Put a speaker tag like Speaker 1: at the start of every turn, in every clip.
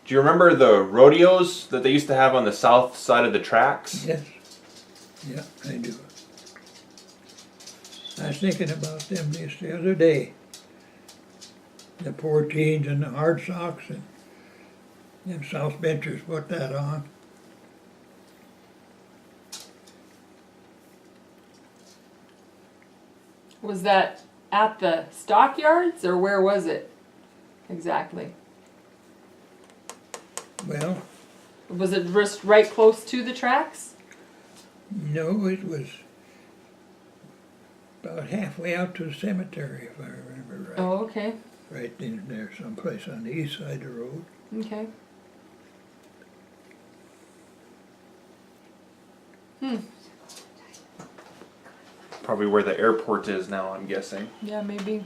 Speaker 1: Do you remember the rodeos that they used to have on the south side of the tracks?
Speaker 2: Yes. Yeah, I do. I was thinking about them just the other day. The poor teens and the hard socks and them South benchers put that on.
Speaker 3: Was that at the stockyards or where was it exactly?
Speaker 2: Well,
Speaker 3: Was it just right close to the tracks?
Speaker 2: no, it was about halfway out to the cemetery, if I remember right.
Speaker 3: Oh, okay.
Speaker 2: Right in there, someplace on the east side of the road.
Speaker 3: Okay.
Speaker 1: Probably where the airport is now, I'm guessing.
Speaker 3: Yeah, maybe.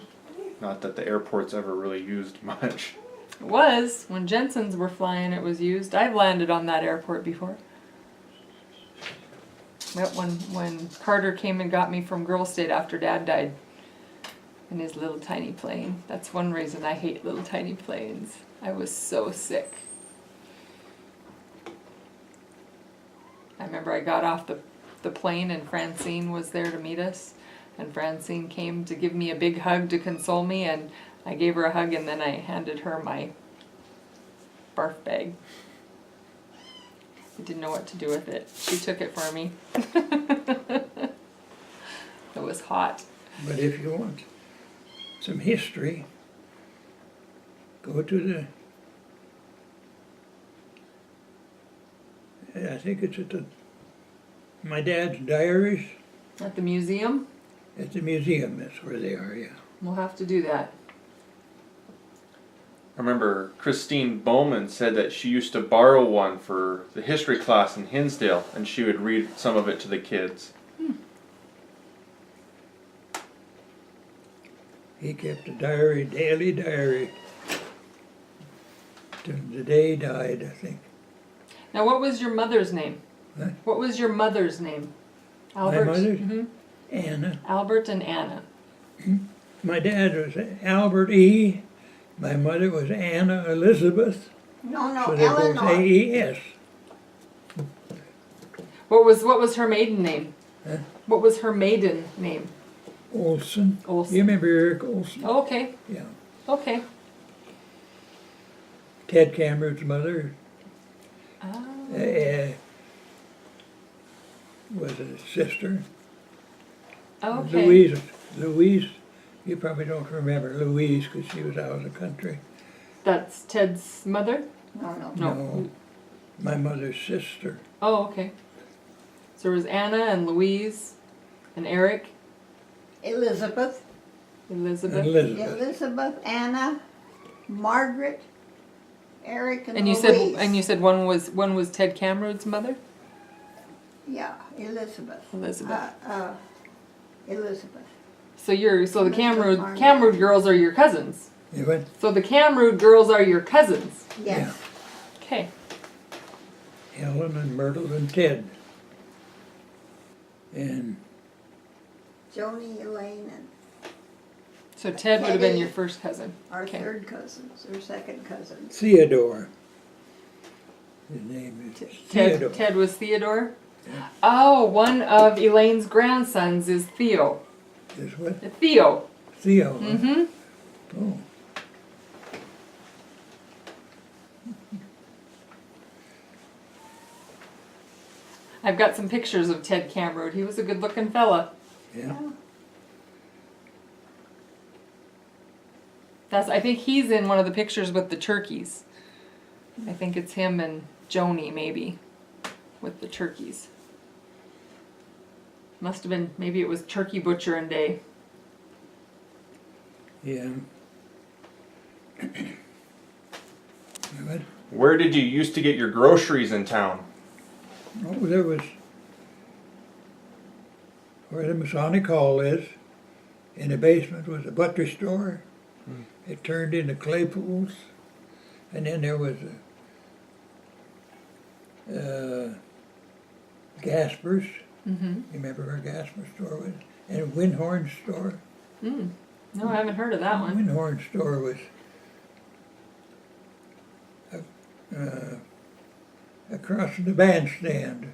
Speaker 1: Not that the airport's ever really used much.
Speaker 3: It was. When Jensen's were flying, it was used. I've landed on that airport before. Yep, when Carter came and got me from Girl State after Dad died in his little tiny plane. That's one reason I hate little tiny planes. I was so sick. I remember I got off the plane and Francine was there to meet us. And Francine came to give me a big hug to console me, and I gave her a hug and then I handed her my barf bag. I didn't know what to do with it. She took it for me. It was hot.
Speaker 2: But if you want some history, go to I think it's at my dad's diaries
Speaker 3: At the museum?
Speaker 2: at the museum. That's where they are, yeah.
Speaker 3: We'll have to do that.
Speaker 1: I remember Christine Bowman said that she used to borrow one for the history class in Hinsdale, and she would read some of it to the kids.
Speaker 2: He kept a diary, daily diary, to the day he died, I think.
Speaker 3: Now, what was your mother's name?
Speaker 2: Huh?
Speaker 3: What was your mother's name? Albert?
Speaker 2: My mother's?
Speaker 3: Mhm.
Speaker 2: Anna.
Speaker 3: Albert and Anna.
Speaker 2: My dad was Albert E. My mother was Anna Elizabeth.
Speaker 4: No,
Speaker 2: So they're both
Speaker 4: Eleanor.
Speaker 2: AES.
Speaker 3: What was her maiden name?
Speaker 2: Huh?
Speaker 3: What was her maiden name?
Speaker 2: Olson.
Speaker 3: Olson.
Speaker 2: You remember Eric Olson?
Speaker 3: Oh, okay.
Speaker 2: Yeah.
Speaker 3: Okay.
Speaker 2: Ted Cameron's mother
Speaker 3: Oh.
Speaker 2: was a sister.
Speaker 3: Okay.
Speaker 2: Louise, you probably don't remember Louise because she was out of the country.
Speaker 3: That's Ted's mother?
Speaker 4: No.
Speaker 3: No.
Speaker 2: My mother's sister.
Speaker 3: Oh, okay. So there was Anna and Louise and Eric,
Speaker 4: Elizabeth,
Speaker 3: Elizabeth.
Speaker 4: Elizabeth, Anna, Margaret, Eric, and
Speaker 3: And you
Speaker 4: Louise.
Speaker 3: said one was Ted Cameron's mother?
Speaker 4: Yeah, Elizabeth.
Speaker 3: Elizabeth.
Speaker 4: Elizabeth.
Speaker 3: So the
Speaker 4: Elizabeth
Speaker 3: Cameroon
Speaker 4: Margaret.
Speaker 3: girls are your cousins.
Speaker 2: You went?
Speaker 3: So the Cameroon girls are your cousins.
Speaker 4: Yes.
Speaker 3: Okay.
Speaker 2: Helen and Myrtle and Ted. And
Speaker 4: Joni, Elaine, and
Speaker 3: So Ted would have been
Speaker 4: Teddy.
Speaker 3: your first cousin.
Speaker 4: our
Speaker 3: Okay.
Speaker 4: third cousins, or second cousins.
Speaker 2: Theodore. His name is Theodore.
Speaker 3: Ted was Theodore?
Speaker 2: Yeah.
Speaker 3: Oh, one of Elaine's grandsons is Theo.
Speaker 2: Is what?
Speaker 3: Theo.
Speaker 2: Theo. Huh?
Speaker 3: Mm-hmm.
Speaker 2: Oh.
Speaker 3: I've got some pictures of Ted Cameron. He was a good-looking fella.
Speaker 2: Yeah.
Speaker 3: I think he's in one of the pictures with the turkeys. I think it's him and Joni, maybe, with the turkeys. Must have been, maybe it was turkey butchering day.
Speaker 2: Yeah. What?
Speaker 1: Where did you used to get your groceries in town?
Speaker 2: Oh, there was where the Masonic Hall is. In the basement was a butcher store. It turned into Claypool's, and then there was a Gasper's.
Speaker 3: Mm-hmm.
Speaker 2: You remember where Gasper's store was? And Windhorn store.
Speaker 3: No, I haven't heard of that one.
Speaker 2: Windhorn store was across from the bandstand.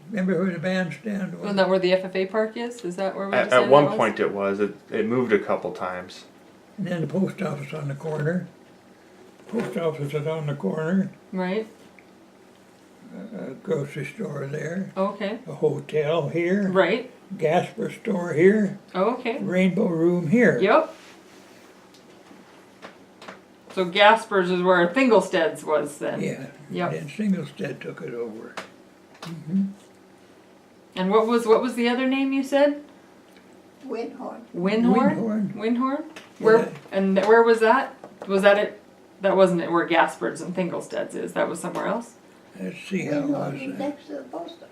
Speaker 2: Remember where the bandstand was?
Speaker 3: Isn't that where the FFA park is? Is that where we
Speaker 1: At
Speaker 3: decided
Speaker 1: one
Speaker 3: that was?
Speaker 1: point it was. It moved a couple times.
Speaker 2: And then the post office on the corner. Post office is on the corner.
Speaker 3: Right.
Speaker 2: A grocery store there.
Speaker 3: Okay.
Speaker 2: A hotel here.
Speaker 3: Right.
Speaker 2: Gasper store here.
Speaker 3: Okay.
Speaker 2: Rainbow room here.
Speaker 3: Yep. So Gasper's is where Thingelstead's was then.
Speaker 2: Yeah.
Speaker 3: Yep.
Speaker 2: Then Singlestead took it over.
Speaker 3: And what was the other name you said?
Speaker 4: Windhorn.
Speaker 3: Windhorn. Windhorn. Where
Speaker 2: Yeah.
Speaker 3: and where was that? Was that it? That wasn't it where Gasper's and Thingelstead's is. That was somewhere else.
Speaker 2: Let's see how it was.
Speaker 4: Windhorn is next to the post office.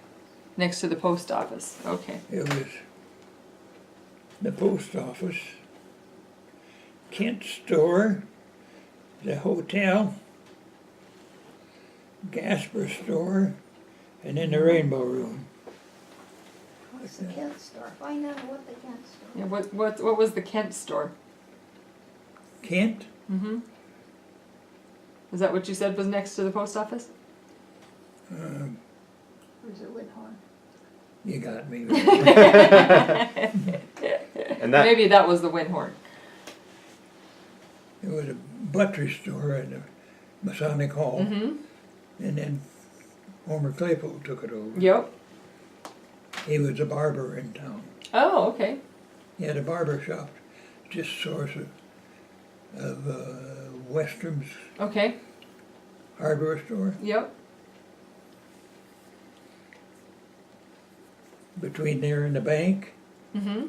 Speaker 3: Next to the post office. Okay.
Speaker 2: It was the post office, Kent store, the hotel, Gasper store, and then the Rainbow room.
Speaker 4: What's the Kent store? Find out what the Kent store.
Speaker 3: Yeah. What was the Kent store?
Speaker 2: Kent?
Speaker 3: Mm-hmm. Is that what you said was next to the post office?
Speaker 2: Um,
Speaker 4: Or is it Windhorn?
Speaker 2: you got me.
Speaker 1: And that
Speaker 3: Maybe that was the Windhorn.
Speaker 2: There was a buttery store in the Masonic Hall,
Speaker 3: Mm-hmm.
Speaker 2: and then Homer Claypool took it over.
Speaker 3: Yep.
Speaker 2: He was a barber in town.
Speaker 3: Oh, okay.
Speaker 2: He had a barber shop, just source of Western's
Speaker 3: Okay.
Speaker 2: hardware store.
Speaker 3: Yep.
Speaker 2: Between there and the bank,
Speaker 3: Mm-hmm.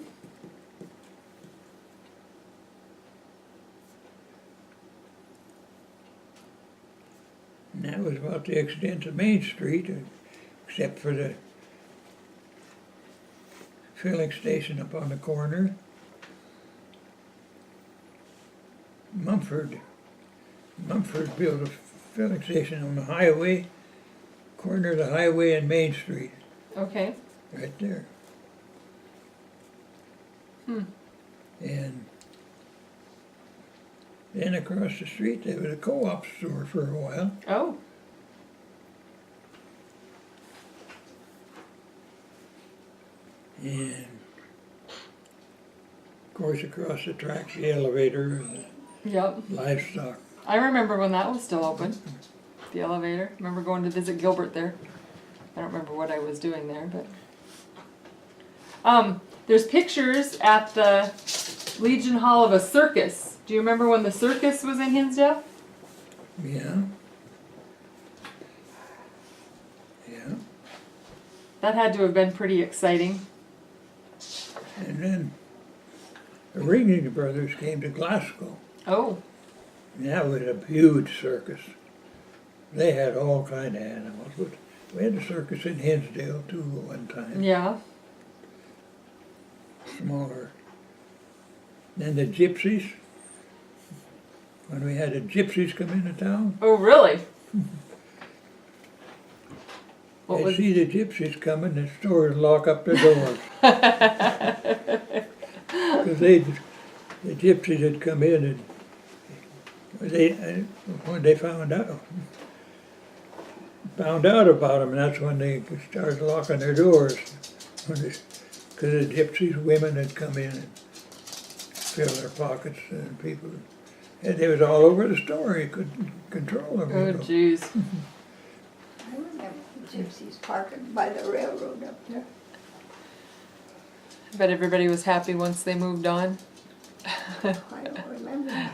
Speaker 2: and that was about the extent of Main Street, except for the filling station up on the corner. Mumford built a filling station on the highway, corner of the highway and Main Street,
Speaker 3: Okay.
Speaker 2: right there.
Speaker 3: Hmm.
Speaker 2: And then across the street there was a co-op store for a while.
Speaker 3: Oh.
Speaker 2: And of course across the tracks the elevator and
Speaker 3: Yep.
Speaker 2: the livestock.
Speaker 3: I remember when that was still open. The elevator. Remember going to visit Gilbert there. I don't remember what I was doing there, but there's pictures at the Legion Hall of a circus. Do you remember when the circus was in Hinsdale?
Speaker 2: Yeah. Yeah.
Speaker 3: That had to have been pretty exciting.
Speaker 2: And then the Ringling Brothers came to Glasgow.
Speaker 3: Oh.
Speaker 2: And that was a huge circus. They had all kind of animals. But we had a circus in Hinsdale too at one time.
Speaker 3: Yeah.
Speaker 2: Smaller. Then the Gypsies. When we had the Gypsies come into town,
Speaker 3: Oh, really? What
Speaker 2: they
Speaker 3: was?
Speaker 2: see the Gypsies coming, the stores lock up their doors. Because the Gypsies had come in and when they found out about them, and that's when they started locking their doors. Because the Gypsies women had come in and filled their pockets, and people, and they was all over the store. You couldn't control them.
Speaker 3: Oh,
Speaker 2: you know.
Speaker 3: jeez.
Speaker 4: I remember the Gypsies parking by the railroad up there.
Speaker 3: I bet everybody was happy once they moved on.
Speaker 4: I don't remember that.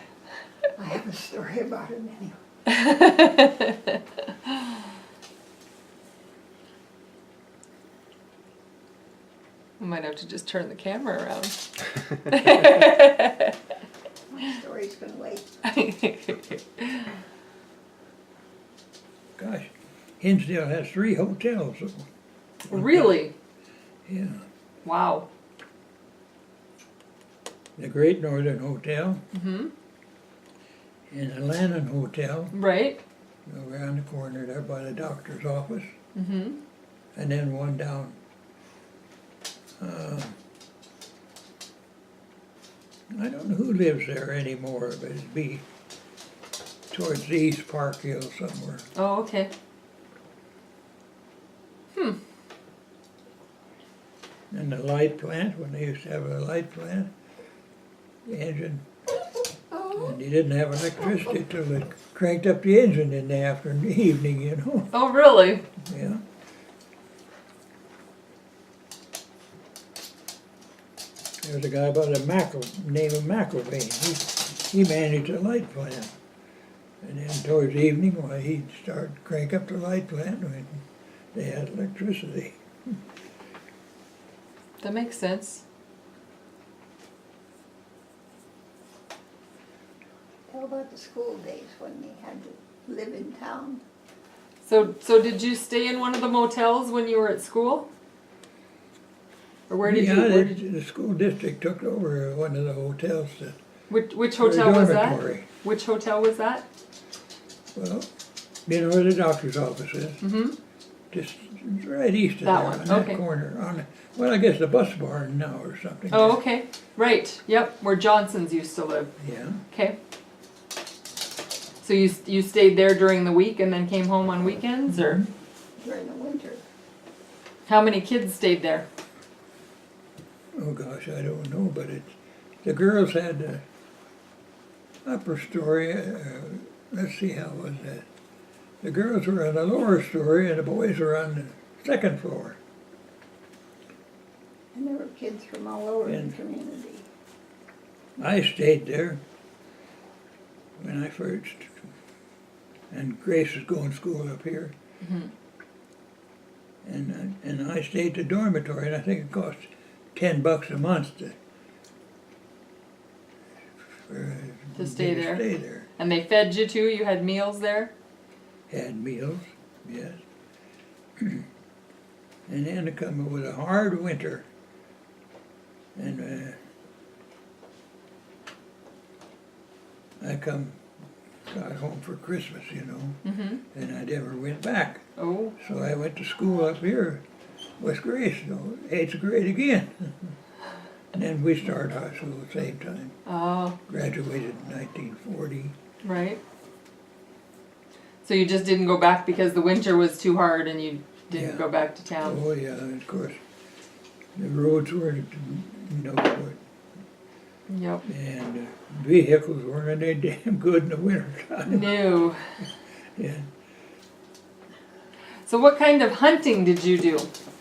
Speaker 4: I have a story about it anyway.
Speaker 3: I might have to just turn the camera around.
Speaker 4: My story's gonna wait.
Speaker 2: Gosh, Hinsdale has 3 hotels.
Speaker 3: Really?
Speaker 2: Yeah.
Speaker 3: Wow.
Speaker 2: The Great Northern Hotel
Speaker 3: Mm-hmm.
Speaker 2: and the Lannon Hotel
Speaker 3: Right?
Speaker 2: around the corner there by the doctor's office,
Speaker 3: Mm-hmm.
Speaker 2: and then one down. I don't know who lives there anymore, but it'd be towards the East Park Hill somewhere.
Speaker 3: Oh, okay.
Speaker 2: And the light plant, when they used to have a light plant, the engine, and you didn't have electricity till they cranked up the engine in the afternoon, evening, you know,
Speaker 3: Oh, really?
Speaker 2: yeah. There's a guy by the name of McIlvain, he managed a light plant. And then towards the evening, why, he'd start crank up the light plant when they had electricity.
Speaker 3: That makes sense.
Speaker 4: Tell about the school days when they had to live in town.
Speaker 3: So did you stay in one of the motels when you were at school? Or where did you?
Speaker 2: Yeah,
Speaker 3: Where did you?
Speaker 2: the school district took over one of the hotels to,
Speaker 3: Which
Speaker 2: for a
Speaker 3: hotel was that?
Speaker 2: dormitory.
Speaker 3: Which hotel was that?
Speaker 2: Well, you know where the doctor's office is?
Speaker 3: Mm-hmm.
Speaker 2: Just right east of
Speaker 3: That
Speaker 2: there,
Speaker 3: one,
Speaker 2: on that
Speaker 3: okay.
Speaker 2: corner. Well, I guess the bus barn now or something.
Speaker 3: Oh, okay. Right. Yep. Where Johnsons used to live.
Speaker 2: Yeah,
Speaker 3: Okay. So you stayed there during the week and then came home on weekends, or
Speaker 4: During the winter.
Speaker 3: how many kids stayed there?
Speaker 2: oh gosh, I don't know, but the girls had the upper story, let's see, how was that? The girls were on the lower story and the boys were on the second floor.
Speaker 4: And there were kids from all over
Speaker 2: And-
Speaker 4: the community.
Speaker 2: I stayed there when I first, and Grace was going to school up here.
Speaker 3: Mhm.
Speaker 2: And I stayed at the dormitory, and I think it cost $10 a month
Speaker 3: To stay there.
Speaker 2: Stay there.
Speaker 3: And they fed you too? You had meals there?
Speaker 2: Had meals, yes. And then it come with a hard winter. And I got home for Christmas, you know,
Speaker 3: Mm-hmm.
Speaker 2: and I never went back.
Speaker 3: Oh.
Speaker 2: So I went to school up here with Grace, you know, 8th grade again. And then we started high school at the same time.
Speaker 3: Oh,
Speaker 2: Graduated in 1940.
Speaker 3: right. So you just didn't go back because the winter was too hard and you didn't
Speaker 2: Yeah.
Speaker 3: go back to town?
Speaker 2: Oh yeah, of course. The roads were no good,
Speaker 3: Yep.
Speaker 2: and vehicles weren't any damn good in the wintertime.
Speaker 3: No.
Speaker 2: Yeah.
Speaker 3: So what kind of hunting did you do?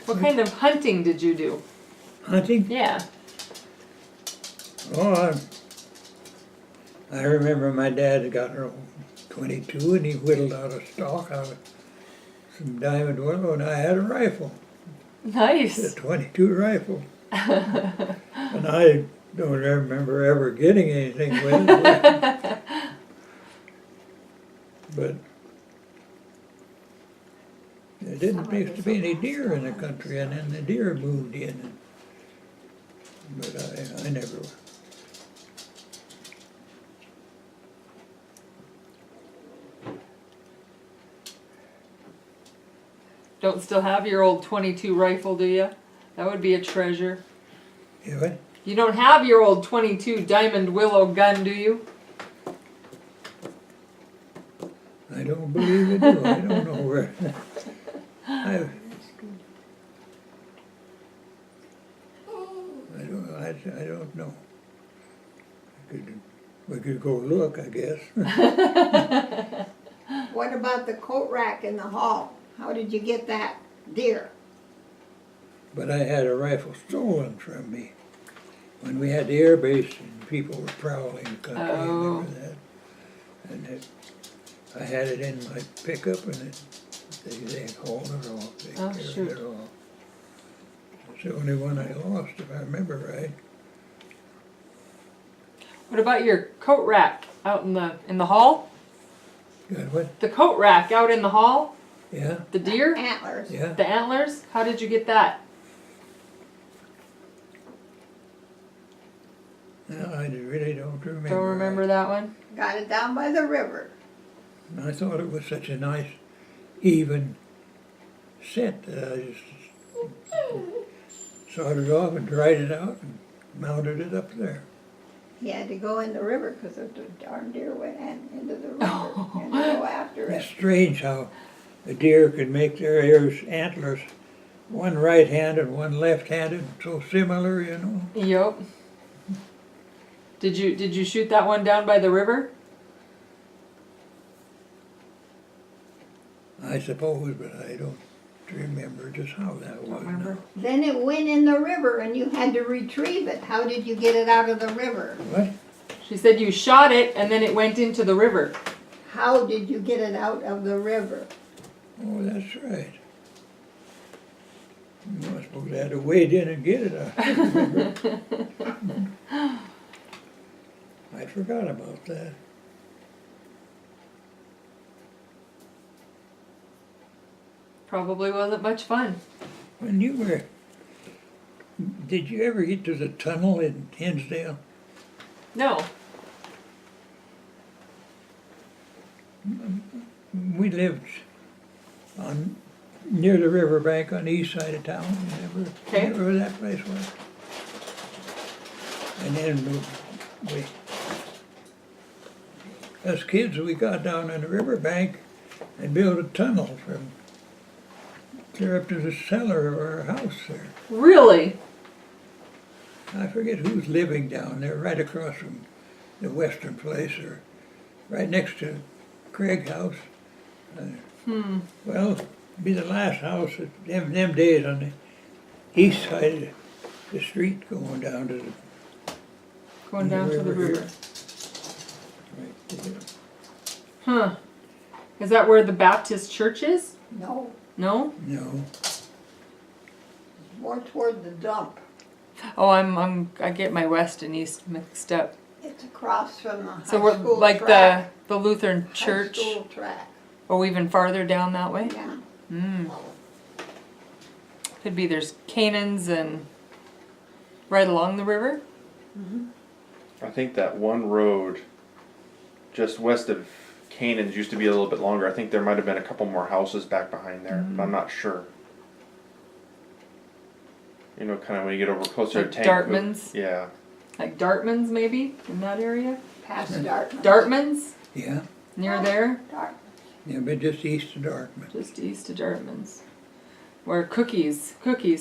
Speaker 3: What kind of hunting did you do?
Speaker 2: Hunting?
Speaker 3: Yeah.
Speaker 2: Oh, I remember my dad had got her 22 and he whittled out a stalk out of some diamond willow, and I had a rifle, a
Speaker 3: Nice.
Speaker 2: 22 rifle. And I don't remember ever getting anything with it. But there didn't used to be any deer in the country, and then the deer moved in. But I never.
Speaker 3: Don't still have your old 22 rifle, do you? That would be a treasure.
Speaker 2: You what?
Speaker 3: You don't have your old 22 diamond willow gun, do you?
Speaker 2: I don't believe it. Do. I don't know where. I don't know. We could go look, I guess.
Speaker 4: What about the coat rack in the hall? How did you get that deer?
Speaker 2: But I had a rifle stolen from me when we had the air base and people were prowling the country.
Speaker 3: Oh.
Speaker 2: Remember that? And I had it in my pickup, and they hauled it off. They
Speaker 3: Oh,
Speaker 2: carried
Speaker 3: shoot.
Speaker 2: it off. It's the only one I lost, if I remember right.
Speaker 3: What about your coat rack out in the hall?
Speaker 2: Got what?
Speaker 3: The coat rack out in the hall?
Speaker 2: Yeah,
Speaker 3: The deer?
Speaker 4: Antlers.
Speaker 2: yeah.
Speaker 3: The antlers? How did you get that?
Speaker 2: No, I really don't remember.
Speaker 3: Don't remember that one?
Speaker 4: Got it down by the river.
Speaker 2: I thought it was such a nice, even set that I just sawed it off and dried it out and mounted it up there.
Speaker 4: he had to go in the river because the darn deer went into the river and to go after
Speaker 2: It's
Speaker 4: it.
Speaker 2: strange how a deer could make their ears, antlers, one right-handed, one left-handed, so similar, you know.
Speaker 3: Yep. Did you shoot that one down by the river?
Speaker 2: I suppose, but I don't remember just how that was.
Speaker 3: Don't remember.
Speaker 4: Then it went in the river and you had to retrieve it. How did you get it out of the river?
Speaker 2: What?
Speaker 3: She said you shot it and then it went into the river.
Speaker 4: How did you get it out of the river?
Speaker 2: Oh, that's right. I suppose I had to wade in and get it out. I forgot about that.
Speaker 3: Probably wasn't much fun.
Speaker 2: When you were, did you ever get to the tunnel in Hinsdale?
Speaker 3: No.
Speaker 2: We lived on, near the riverbank on the east side of town.
Speaker 3: Okay.
Speaker 2: Remember where that place was? And then we, as kids, we got down on the riverbank and built a tunnel from clear up to the cellar of our house there.
Speaker 3: Really?
Speaker 2: I forget who's living down there, right across from the western place, or right next to Craig's house. Well, be the last house at them days on the east side of the street going down to the
Speaker 3: Going down to the
Speaker 2: river
Speaker 3: river.
Speaker 2: here. Right there.
Speaker 3: Huh. Is that where the Baptist church is?
Speaker 4: No,
Speaker 3: No?
Speaker 2: No,
Speaker 4: more toward the dump.
Speaker 3: Oh, I get my west and east mixed up.
Speaker 4: It's across from the
Speaker 3: So
Speaker 4: high
Speaker 3: we're
Speaker 4: school
Speaker 3: like
Speaker 4: track.
Speaker 3: the Lutheran
Speaker 4: High
Speaker 3: church,
Speaker 4: school track,
Speaker 3: or even farther down that way?
Speaker 4: yeah.
Speaker 3: Mm. Could be there's Canaans and right along the river.
Speaker 1: I think that one road just west of Canaan's used to be a little bit longer. I think there might have been a couple more houses back behind there, but I'm not sure. You know, kind of when you get over closer
Speaker 3: Like
Speaker 1: to Tank.
Speaker 3: Dartman's?
Speaker 1: Yeah.
Speaker 3: Like Dartman's maybe in that area.
Speaker 4: Past Dartmouth.
Speaker 3: Dartman's
Speaker 2: yeah,
Speaker 3: near there,
Speaker 4: Dartmouth.
Speaker 2: yeah, but just east of Dartmouth.
Speaker 3: just east of Dartman's, where Cookies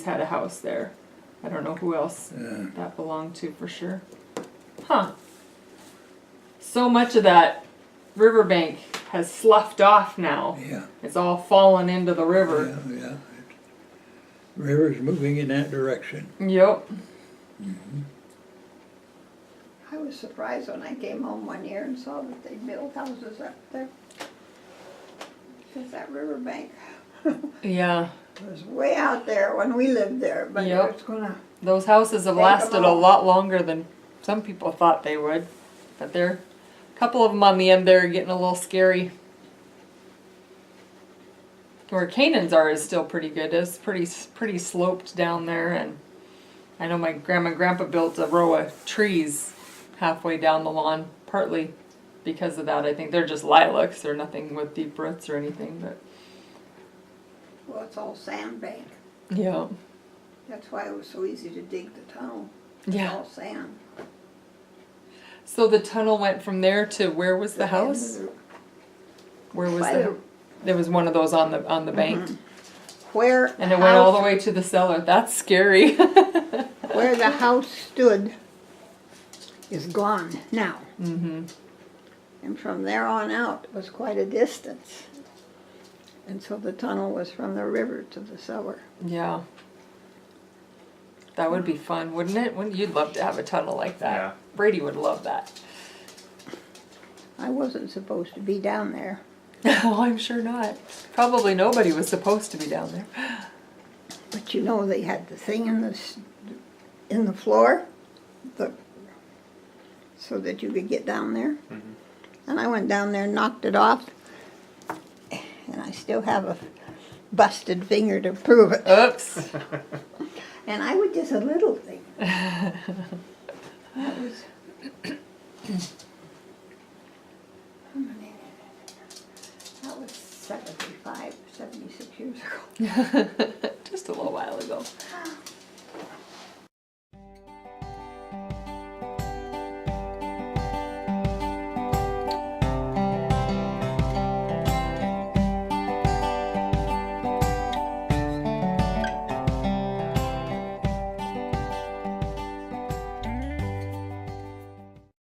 Speaker 3: had a house there. I don't know who else that belonged to for sure. Huh. So much of that riverbank has sloughed off now.
Speaker 2: Yeah,
Speaker 3: It's all fallen into the river.
Speaker 2: yeah. River's moving in that direction.
Speaker 3: Yep.
Speaker 4: I was surprised when I came home one year and saw that they built houses up there. Because that riverbank
Speaker 3: Yeah.
Speaker 4: was way out there when we lived there, but
Speaker 3: Yep.
Speaker 4: it's gonna,
Speaker 3: Those houses have
Speaker 4: Take 'em
Speaker 3: lasted a
Speaker 4: all.
Speaker 3: lot longer than some people thought they would. But they're a couple of them on the end there are getting a little scary. Where Canaan's are is still pretty good. It's pretty sloped down there, and I know my grandma and grandpa built a row of trees halfway down the lawn, partly because of that. I think they're just lilacs. They're nothing with deep roots or anything, but
Speaker 4: well, it's all sandbank.
Speaker 3: yeah.
Speaker 4: That's why it was so easy to dig the tunnel. It's
Speaker 3: Yeah.
Speaker 4: all sand.
Speaker 3: So the tunnel went from there to where was the
Speaker 4: end of
Speaker 3: house?
Speaker 4: the-
Speaker 3: Where was
Speaker 4: by
Speaker 3: the? There was one of those on the bank,
Speaker 4: Where
Speaker 3: and
Speaker 4: the
Speaker 3: it went all the
Speaker 4: house-
Speaker 3: way to the cellar. That's scary.
Speaker 4: Where the house stood is gone now.
Speaker 3: Mm-hmm.
Speaker 4: And from there on out was quite a distance. And so the tunnel was from the river to the cellar.
Speaker 3: Yeah. That would be fun, wouldn't it? Wouldn't you'd love to have a tunnel like that?
Speaker 1: Yeah.
Speaker 3: Brady would love that.
Speaker 4: I wasn't supposed to be down there.
Speaker 3: Oh, I'm sure not. Probably nobody was supposed to be down there.
Speaker 4: But you know, they had the thing in the floor, so that you could get down there. And I went down there and knocked it off. And I still have a busted finger to prove it.
Speaker 3: Oops.
Speaker 4: And I was just a little thing. That was... That was 76 years ago.
Speaker 3: Just a little while ago.